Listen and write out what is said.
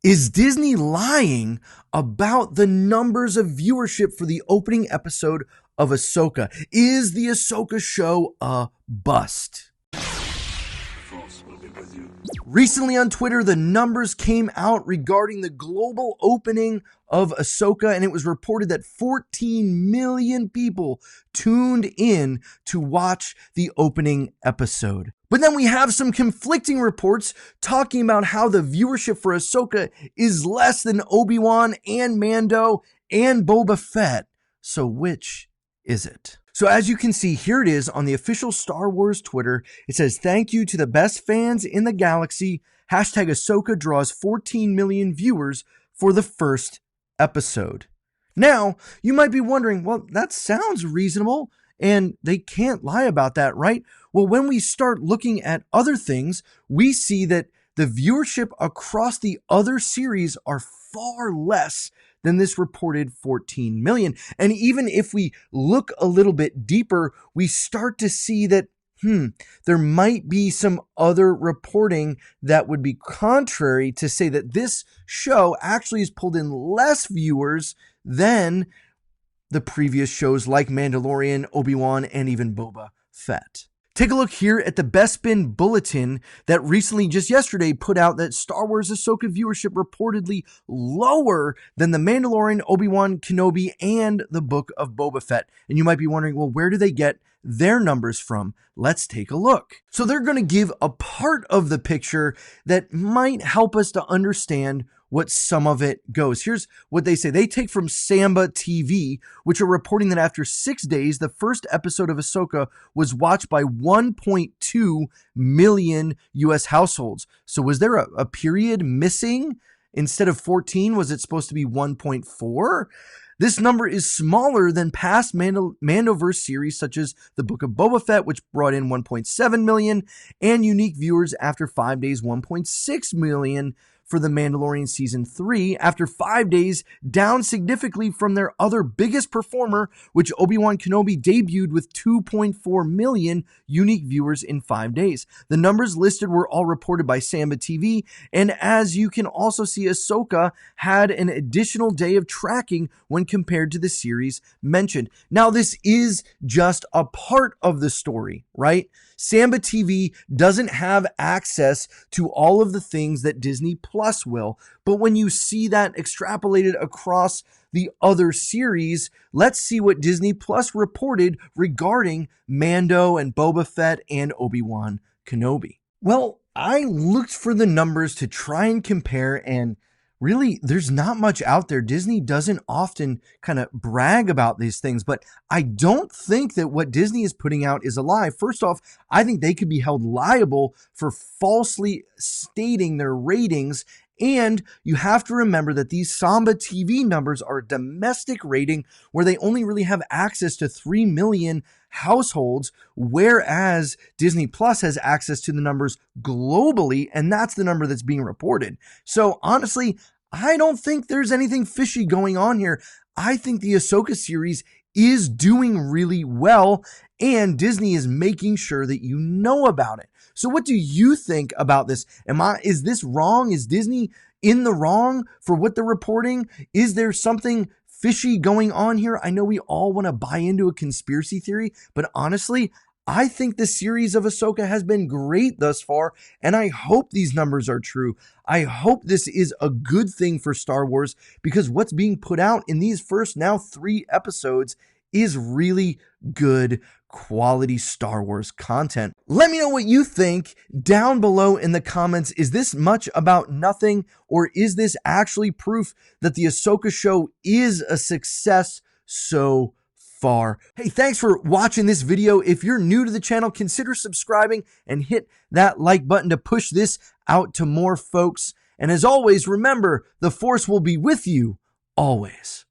Is Disney lying about the numbers of viewership for the opening episode of Ahsoka? Is the Ahsoka show a bust? Recently on Twitter, the numbers came out regarding the global opening of Ahsoka, and it was reported that 14 million people tuned in to watch the opening episode. But then we have some conflicting reports talking about how the viewership for Ahsoka is less than Obi-Wan and Mando and Boba Fett. So which is it? So as you can see, here it is on the official Star Wars Twitter. It says, "Thank you to the best fans in the galaxy. Hashtag Ahsoka draws 14 million viewers for the first episode." Now, you might be wondering, well, that sounds reasonable, and they can't lie about that, right? Well, when we start looking at other things, we see that the viewership across the other series are far less than this reported 14 million. And even if we look a little bit deeper, we start to see that, there might be some other reporting that would be contrary to say that this show actually has pulled in less viewers than the previous shows like Mandalorian, Obi-Wan, and even Boba Fett. Take a look here at the Best Spin Bulletin that recently, just yesterday, put out that Star Wars Ahsoka viewership reportedly lower than The Mandalorian, Obi-Wan Kenobi, and the Book of Boba Fett. And you might be wondering, well, where do they get their numbers from? Let's take a look. So they're going to give a part of the picture that might help us to understand what some of it goes. Here's what they say. They take from Samba TV, which are reporting that after 6 days, the first episode of Ahsoka was watched by 1.2 million U.S. households. So was there a period missing? Instead of 14, was it supposed to be 1.4? This number is smaller than past Mandoverse series such as the Book of Boba Fett, which brought in 1.7 million, and unique viewers after 5 days, 1.6 million for The Mandalorian Season 3, after 5 days, down significantly from their other biggest performer, which Obi-Wan Kenobi debuted with 2.4 million unique viewers in 5 days. The numbers listed were all reported by Samba TV, and as you can also see, Ahsoka had an additional day of tracking when compared to the series mentioned. Now, this is just a part of the story, right? Samba TV doesn't have access to all of the things that Disney Plus will, but when you see that extrapolated across the other series, let's see what Disney Plus reported regarding Mando and Boba Fett and Obi-Wan Kenobi. Well, I looked for the numbers to try and compare, and really, there's not much out there. Disney doesn't often kind of brag about these things, but I don't think that what Disney is putting out is a lie. First off, I think they could be held liable for falsely stating their ratings. And you have to remember that these Samba TV numbers are a domestic rating where they only really have access to 3 million households, whereas Disney Plus has access to the numbers globally, and that's the number that's being reported. So honestly, I don't think there's anything fishy going on here. I think the Ahsoka series is doing really well, and Disney is making sure that you know about it. So what do you think about this? Is this wrong? Is Disney in the wrong for what they're reporting? Is there something fishy going on here? I know we all want to buy into a conspiracy theory, but honestly, I think the series of Ahsoka has been great thus far, and I hope these numbers are true. I hope this is a good thing for Star Wars, because what's being put out in these first now 3 episodes is really good quality Star Wars content. Let me know what you think down below in the comments. Is this much about nothing, or is this actually proof that the Ahsoka show is a success so far? Hey, thanks for watching this video. If you're new to the channel, consider subscribing and hit that like button to push this out to more folks. And as always, remember, the Force will be with you always.